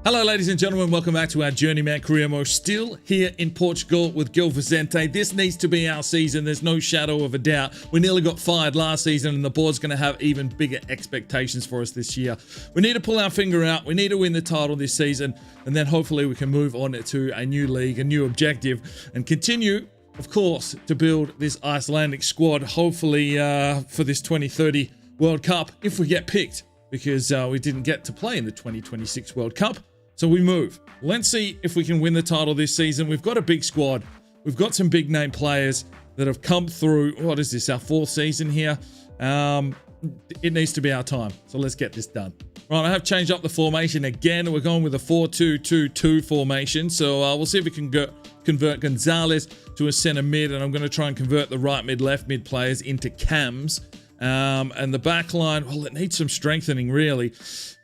Hello ladies and gentlemen, welcome back to our Journeyman Career Mode. Still here in Portugal with Gil Vincente. This needs to be our season, there's no shadow of a doubt. We nearly got fired last season and the board's going to have even bigger expectations for us this year. We need to pull our finger out, we need to win the title this season, and then hopefully we can move on to a new league, a new objective, and continue, of course, to build this Icelandic squad, hopefully for this 2030 World Cup, if we get picked, because we didn't get to play in the 2026 World Cup. So we move. Let's see if we can win the title this season. We've got a big squad. We've got some big name players that have come through. What is this, our fourth season here? It needs to be our time. So let's get this done. Right, I have changed up the formation again. We're going with a 4-2-2-2 formation. So we'll see if we can convert Gonzalez to a center mid. And I'm going to try and convert the right mid, left mid players into cams. And the back line, well, it needs some strengthening, really.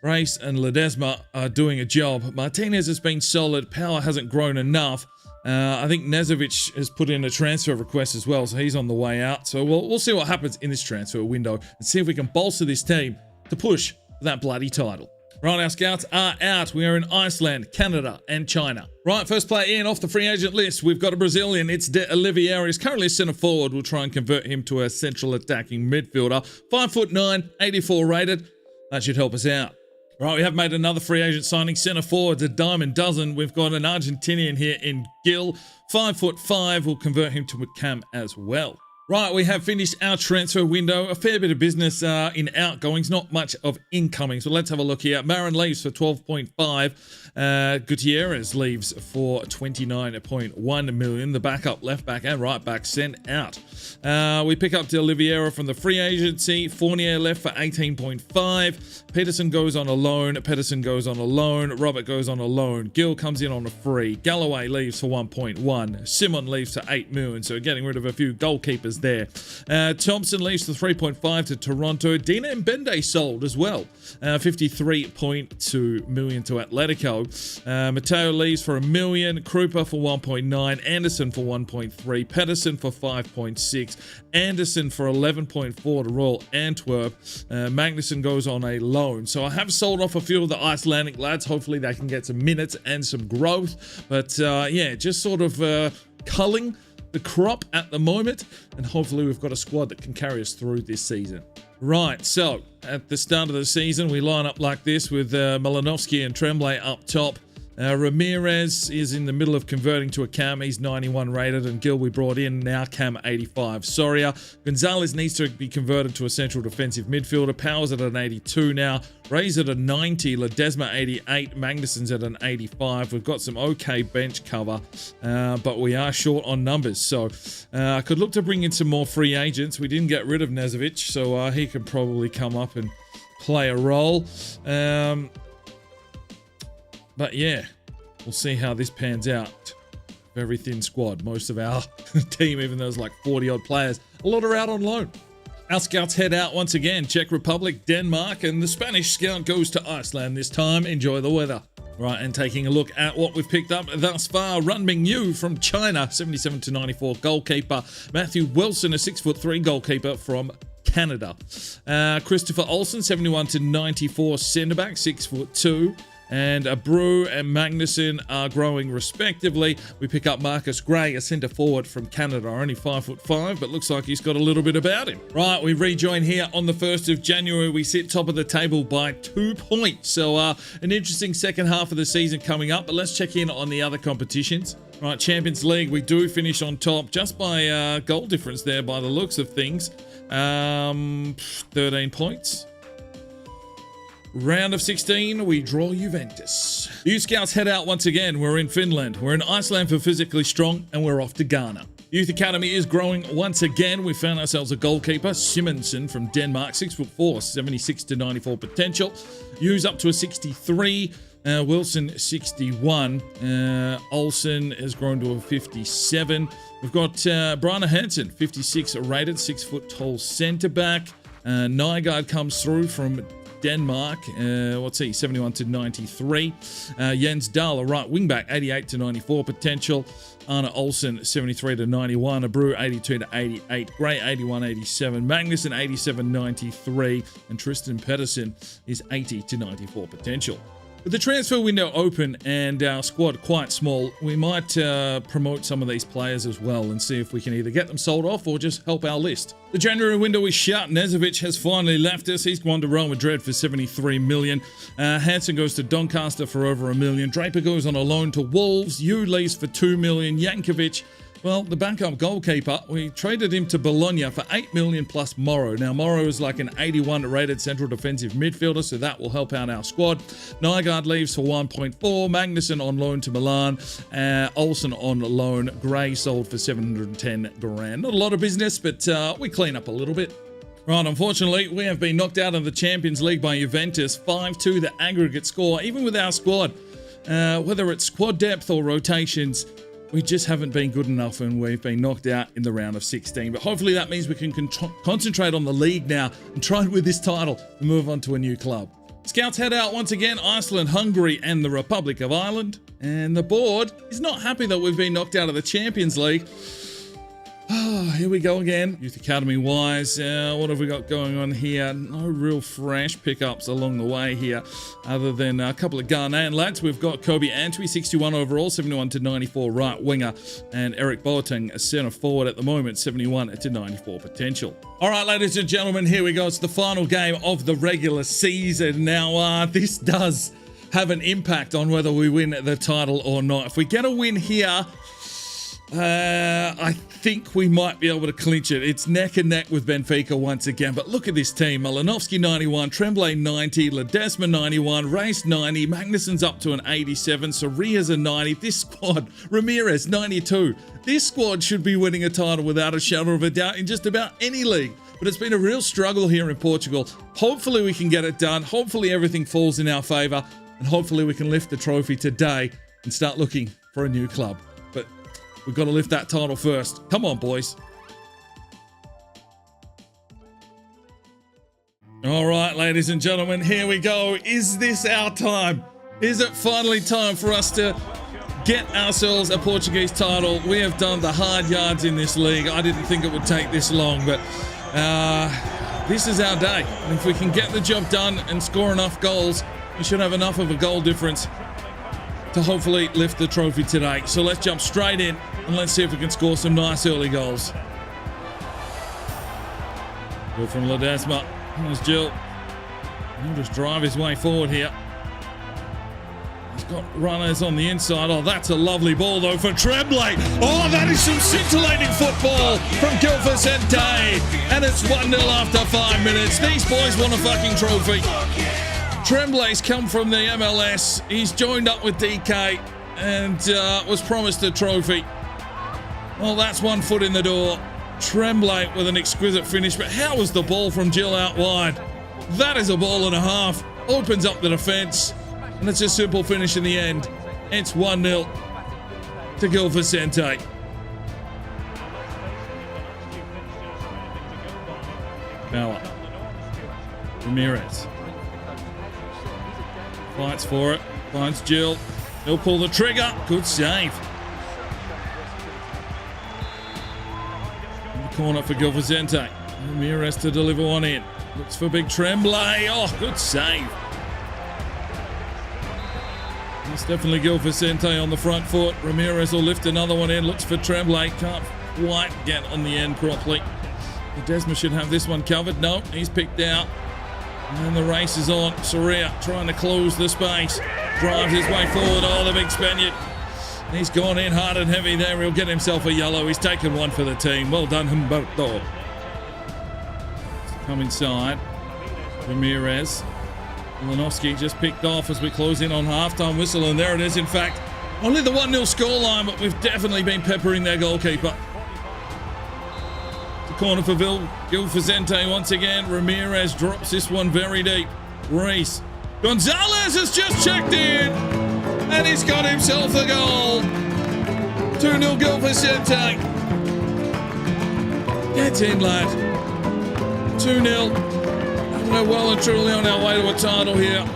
Race and Ledesma are doing a job. Martinez has been solid. Power hasn't grown enough. I think Nezovic has put in a transfer request as well, so he's on the way out. So we'll see what happens in this transfer window and see if we can bolster this team to push for that bloody title. Right, our scouts are out. We are in Iceland, Canada, and China. Right, first player in off the free agent list. We've got a Brazilian. It's De Oliveira. He's currently a centre forward. We'll try and convert him to a central attacking midfielder. 5'9", 84 rated. That should help us out. Right, we have made another free agent signing. Centre forward, a dime a dozen. We've got an Argentinian here in Gil. 5'5". We'll convert him to a cam as well. Right, we have finished our transfer window. A fair bit of business in outgoings, not much of incoming. So let's have a look here. Marin leaves for 12.5. Gutierrez leaves for 29.1 million. The backup left back and right back sent out. We pick up De Oliveira from the free agency. Fournier left for 18.5. Peterson goes on a loan. Pedersen goes on a loan. Robert goes on a loan. Gil comes in on a free. Galloway leaves for 1.1. Simon leaves for 8 million. So getting rid of a few goalkeepers there. Thompson leaves for 3.5 to Toronto. Dina Mbende sold as well. 53.2 million to Atletico. Mateo leaves for 1 million. Krupa for 1.9. Anderson for 1.3. Pedersen for 5.6. Anderson for 11.4 to Royal Antwerp. Magnuson goes on a loan. So I have sold off a few of the Icelandic lads. Hopefully they can get some minutes and some growth. But yeah, just sort of culling the crop at the moment, and hopefully we've got a squad that can carry us through this season. Right, so at the start of the season we line up like this with Malinovsky and Tremblay up top. Ramirez is in the middle of converting to a cam. He's 91 rated, and Gil we brought in now cam 85. Soria. Gonzalez needs to be converted to a central defensive midfielder. Powers at an 82 now. Ray's at a 90. Ledesma 88. Magnuson's at an 85. We've got some okay bench cover, but we are short on numbers. So I could look to bring in some more free agents. We didn't get rid of Nezovic, so he could probably come up and play a role. But yeah, we'll see how this pans out. Very thin squad. Most of our team, even though there's like 40 odd players, a lot are out on loan. Our scouts head out once again. Czech Republic, Denmark, and the Spanish scout goes to Iceland this time. Enjoy the weather. Right, and taking a look at what we've picked up thus far. Runming Yu from China, 77-94 goalkeeper. Matthew Wilson, a 6'3" goalkeeper from Canada. Christopher Olsen, 71-94 centre-back, 6'2". And Brew and Magnuson are growing respectively. We pick up Marcus Gray, a centre forward from Canada, only 5'5", but looks like he's got a little bit about him. Right, we rejoin here on the 1st of January. We sit top of the table by 2 points. So an interesting second half of the season coming up, but let's check in on the other competitions. Right, Champions League, we do finish on top just by goal difference there by the looks of things. 13 points. Round of 16, we draw Juventus. Youth Scouts head out once again. We're in Finland. We're in Iceland for physically strong, and we're off to Ghana. Youth Academy is growing once again. We found ourselves a goalkeeper, Simonsen from Denmark, 6'4", 76-94 potential. Hughes up to a 63. Wilson 61. Olsen has grown to a 57. We've got Brana Hansen, 56 rated, 6 foot tall centre back. Nygaard comes through from Denmark, 71-93. Jens Dahl, a right wing back, 88-94 potential. Arne Olsen, 73-91. Abreu, 82-88. Gray, 81-87. Magnuson, 87-93. And Tristan Pedersen is 80-94 potential. With the transfer window open and our squad quite small, we might promote some of these players as well and see if we can either get them sold off or just help our list. The January window is shut. Nezovic has finally left us. He's gone to Real Madrid for 73 million. Hansen goes to Doncaster for over $1 million. Draper goes on a loan to Wolves. Yu leaves for 2 million. Yankovic, well, the backup goalkeeper, we traded him to Bologna for 8 million plus Morrow. Now, Morrow is like an 81 rated central defensive midfielder, so that will help out our squad. Nygaard leaves for 1.4. Magnussen on loan to Milan. Olsen on loan. Gray sold for 710 grand. Not a lot of business, but we clean up a little bit. Right, unfortunately, we have been knocked out of the Champions League by Juventus. 5-2 the aggregate score, even with our squad. Whether it's squad depth or rotations, we just haven't been good enough and we've been knocked out in the round of 16. But hopefully that means we can concentrate on the league now and try and win this title and move on to a new club. Scouts head out once again, Iceland, Hungary and the Republic of Ireland. And the board is not happy that we've been knocked out of the Champions League. Oh, here we go again. Youth Academy wise, what have we got going on here? No real fresh pickups along the way here, other than a couple of Ghanaian lads. We've got Kobe Antwi, 61 overall, 71 to 94 right winger, and Eric Boateng, a centre forward at the moment, 71 to 94 potential. All right, ladies and gentlemen, here we go. It's the final game of the regular season. Now, this does have an impact on whether we win the title or not. If we get a win here, I think we might be able to clinch it. It's neck and neck with Benfica once again, but look at this team. Malinovsky 91, Tremblay 90, Ledesma 91, Race 90, Magnussen's up to an 87, Soria's a 90. This squad, Ramirez 92. This squad should be winning a title without a shadow of a doubt in just about any league. But it's been a real struggle here in Portugal. Hopefully we can get it done. Hopefully everything falls in our favour, and hopefully we can lift the trophy today and start looking for a new club. But we've got to lift that title first. Come on, boys. All right, ladies and gentlemen, here we go. Is this our time? Is it finally time for us to get ourselves a Portuguese title? We have done the hard yards in this league. I didn't think it would take this long, but this is our day. And if we can get the job done and score enough goals, we should have enough of a goal difference to hopefully lift the trophy today. So let's jump straight in and let's see if we can score some nice early goals. Good from Ledesma. There's Gil. He'll just drive his way forward here. He's got runners on the inside. Oh, that's a lovely ball though for Tremblay. Oh, that is some scintillating football from Gil Vincente. And it's 1-0 after 5 minutes. These boys want a fucking trophy. Tremblay's come from the MLS. He's joined up with DK and was promised a trophy. Well, that's 1 foot in the door. Tremblay with an exquisite finish, but how was the ball from Gil out wide? That is a ball and a half. Opens up the defence, and it's a simple finish in the end. It's 1-0 to Gil Vicente. Bauer. Ramirez. Fights for it. Finds Gil. He'll pull the trigger. Good save. In the corner for Gil Vicente. Ramirez to deliver one in. Looks for big Tremblay. Oh, good save. It's definitely Gil Vicente on the front foot. Ramirez will lift another one in. Looks for Tremblay. Can't quite get on the end properly. Ledesma should have this one covered. No, he's picked out. And the race is on. Soria trying to close the space. Drives his way forward. Oh, the big Spaniard. He's gone in hard and heavy there. He'll get himself a yellow. He's taken one for the team. Well done, Humberto. Come inside. Ramirez. Malinovsky just picked off as we close in on halftime whistle. And there it is, in fact. Only the 1-0 scoreline, but we've definitely been peppering their goalkeeper. Corner for Gil Vicente once again. Ramirez drops this one very deep. Reese. Gonzalez has just checked in. And he's got himself a goal. 2-0 Gil Vicente. Get in, lad. 2-0. And we're well and truly on our way to a title here.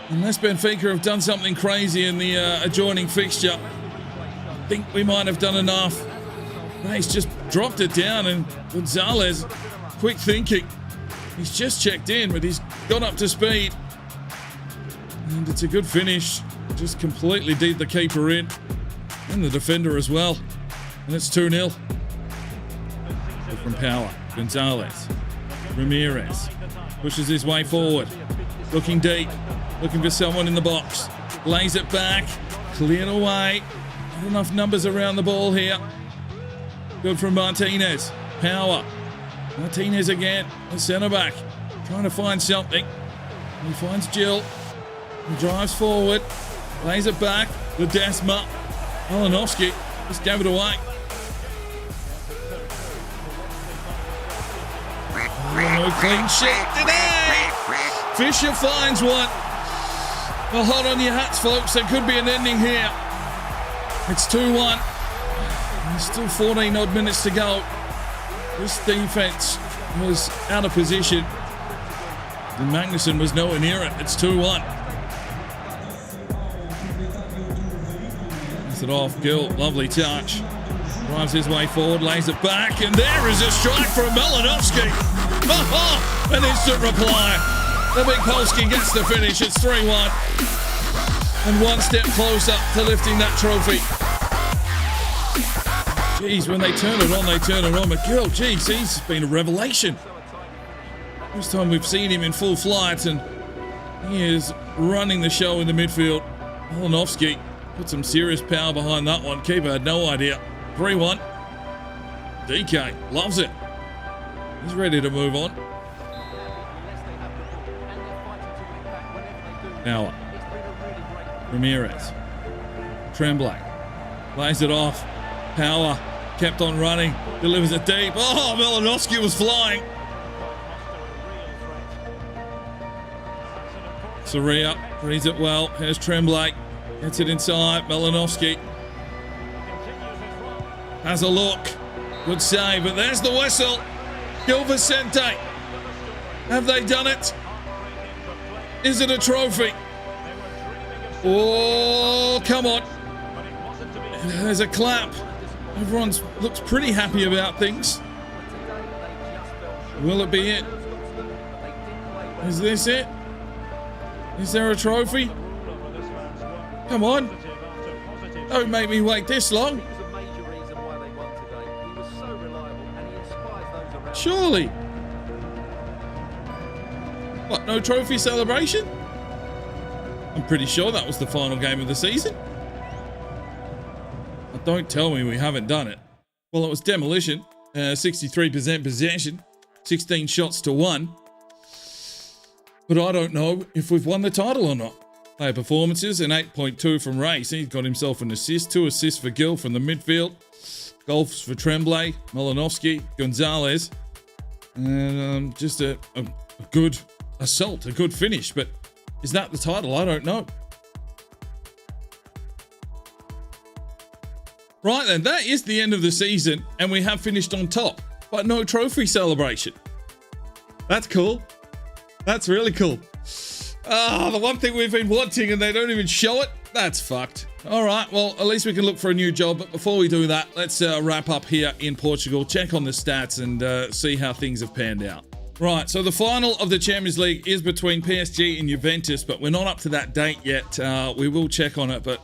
Unless Benfica have done something crazy in the adjoining fixture. I think we might have done enough. He's just dropped it down, and Gonzalez, quick thinking. He's just checked in, but he's got up to speed. And it's a good finish. Just completely deed the keeper in. And the defender as well. And it's 2-0. From Power. Gonzalez. Ramirez. Pushes his way forward. Looking deep. Looking for someone in the box. Lays it back. Cleared away. Not enough numbers around the ball here. Good from Martinez. Power. Martinez again. The centre back. Trying to find something. He finds Gil. He drives forward. Lays it back. Ledesma. Malinovsky just gave it away. No clean sheet today. Fisher finds one. Well, hold on your hats, folks. There could be an ending here. It's 2-1. There's still 14 odd minutes to go. This defense was out of position. And Magnuson was nowhere near it. It's 2-1. Pass it off. Gil, lovely touch. Drives his way forward, lays it back, and there is a strike from Malinovsky. An instant reply. The big Polski gets the finish. It's 3-1. And one step closer to lifting that trophy. Geez, when they turn it on, they turn it on. But Gil, geez, he's been a revelation. First time we've seen him in full flight, and he is running the show in the midfield. Malinovsky put some serious power behind that one. Keeper had no idea. 3-1. DK loves it. He's ready to move on. Now, Ramirez. Tremblay. Lays it off. Power. Kept on running. Delivers it deep. Oh, Malinovsky was flying. Soria reads it well. Here's Tremblay. Gets it inside. Malinovsky has a look. Good save, but there's the whistle. Gil Vincente. Have they done it? Is it a trophy? Oh, come on. There's a clap. Everyone looks pretty happy about things. Will it be it? Is this it? Is there a trophy? Come on. Don't make me wait this long. Surely. What, no trophy celebration? I'm pretty sure that was the final game of the season. But don't tell me we haven't done it. Well, it was demolition. 63% possession. 16 shots to 1. But I don't know if we've won the title or not. Player performances, an 8.2 from Race. He's got himself an assist. 2 assists for Gil from the midfield. Goals for Tremblay, Malinovsky, Gonzalez. And just a good assault, a good finish. But is that the title? I don't know. Right then, that is the end of the season, and we have finished on top, but no trophy celebration. That's cool. That's really cool. Ah, the one thing we've been wanting and they don't even show it? That's fucked. All right, well, at least we can look for a new job. But before we do that, let's wrap up here in Portugal, check on the stats and see how things have panned out. Right, so the final of the Champions League is between PSG and Juventus, but we're not up to that date yet. We will check on it, but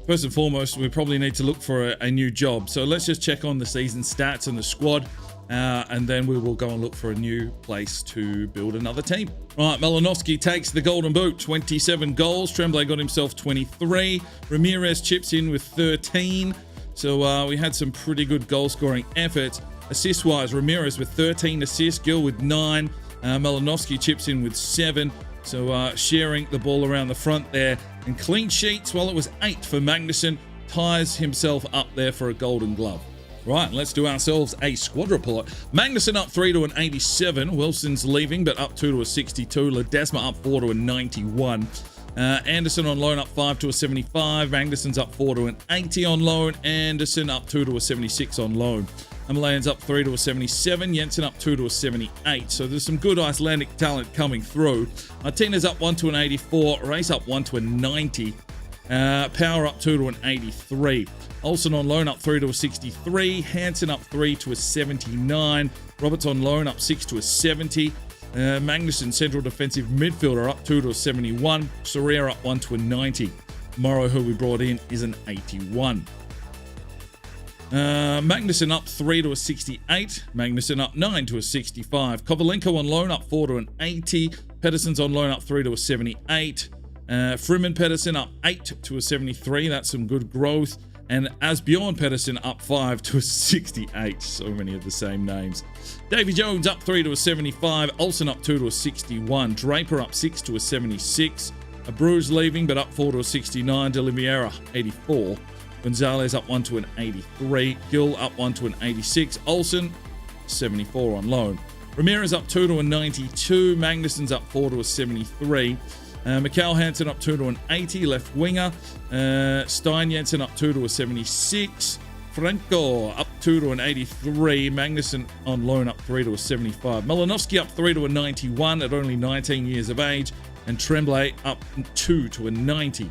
first and foremost, we probably need to look for a new job. So let's just check on the season stats and the squad. And then we will go and look for a new place to build another team. Right, Malinovsky takes the golden boot, 27 goals. Tremblay got himself 23. Ramirez chips in with 13. So we had some pretty good goal-scoring efforts. Assist-wise, Ramirez with 13 assists, Gil with 9. Malinovsky chips in with 7. So sharing the ball around the front there. And clean sheets, well, it was 8 for Magnuson. Ties himself up there for a golden glove. Right, let's do ourselves a squad report. Magnuson up 3 to an 87. Wilson's leaving, but up 2 to a 62. Ledesma up 4 to a 91. Anderson on loan up 5 to a 75. Magnuson's up 4 to an 80 on loan. Anderson up 2 to a 76 on loan. Himalayan's up 3 to a 77. Jensen up 2 to a 78. So there's some good Icelandic talent coming through. Martinez up 1 to an 84. Race up 1 to a 90. Power up 2 to an 83. Olsen on loan up 3 to a 63. Hansen up 3 to a 79. Roberts on loan up 6 to a 70. Magnussen, central defensive midfielder, up 2 to a 71. Sorare up 1 to a 90. Morrow, who we brought in, is an 81. Magnussen up 3 to a 68. Magnussen up 9 to a 65. Kovalenko on loan up 4 to an 80. Pedersen's on loan up 3 to a 78. Freeman Pedersen up 8 to a 73. That's some good growth. And Asbjorn Pedersen up 5 to a 68. So many of the same names. Davy Jones up 3 to a 75. Olsen up 2 to a 61. Draper up 6 to a 76. Bruges leaving, but up 4 to a 69. De Oliveira 84. Gonzalez up 1 to an 83. Gil up 1 to an 86. Olsen 74 on loan. Ramirez up 2 to a 92. Magnussen's up 4 to a 73. Mikkel Hansen up 2 to an 80, left winger. Stein Jensen up 2 to a 76. Franco up 2 to an 83. Magnussen on loan up 3 to a 75. Malinovsky up 3 to a 91 at only 19 years of age. And Tremblay up 2 to a 90.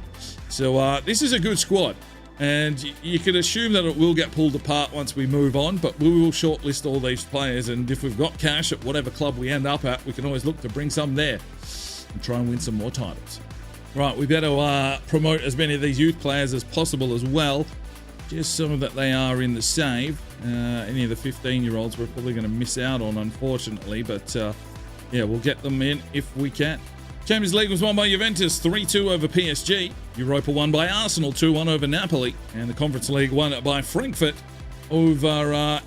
So this is a good squad. And you can assume that it will get pulled apart once we move on, but we will shortlist all these players. And if we've got cash at whatever club we end up at, we can always look to bring some there and try and win some more titles. Right, we better promote as many of these youth players as possible as well, just so that they are in the save. Any of the 15-year-olds we're probably going to miss out on, unfortunately, but yeah, we'll get them in if we can. Champions League was won by Juventus 3-2 over PSG. Europa won by Arsenal 2-1 over Napoli. And the Conference League won by Frankfurt over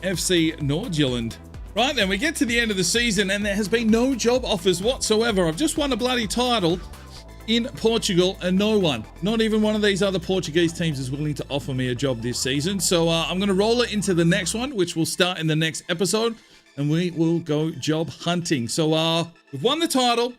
FC Nordjylland. Right then, we get to the end of the season and there has been no job offers whatsoever. I've just won a bloody title in Portugal and no one, not even one of these other Portuguese teams, is willing to offer me a job this season. So I'm going to roll it into the next one, which will start in the next episode, and we will go job hunting. So we've won the title.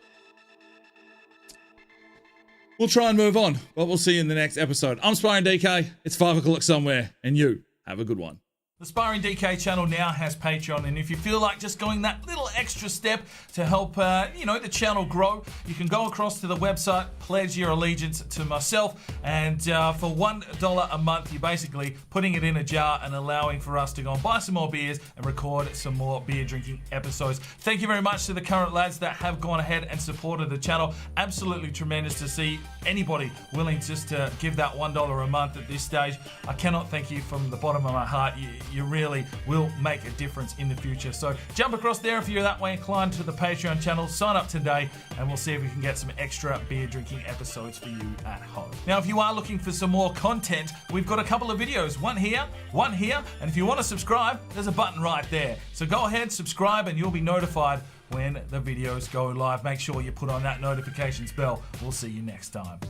We'll try and move on, but we'll see you in the next episode. I'm Sparring DK. It's 5 o'clock somewhere, and you have a good one. The Sparring DK channel now has Patreon, and if you feel like just going that little extra step to help, the channel grow, you can go across to the website, pledge your allegiance to myself, and for $1 a month, you're basically putting it in a jar and allowing for us to go and buy some more beers and record some more beer drinking episodes. Thank you very much to the current lads that have gone ahead and supported the channel. Absolutely tremendous to see anybody willing just to give that $1 a month at this stage. I cannot thank you from the bottom of my heart. You really will make a difference in the future. So jump across there if you're that way inclined to the Patreon channel, sign up today, and we'll see if we can get some extra beer drinking episodes for you at home. Now, if you are looking for some more content, we've got a couple of videos, one here, and if you want to subscribe, there's a button right there. So go ahead, subscribe, and you'll be notified when the videos go live. Make sure you put on that notifications bell. We'll see you next time.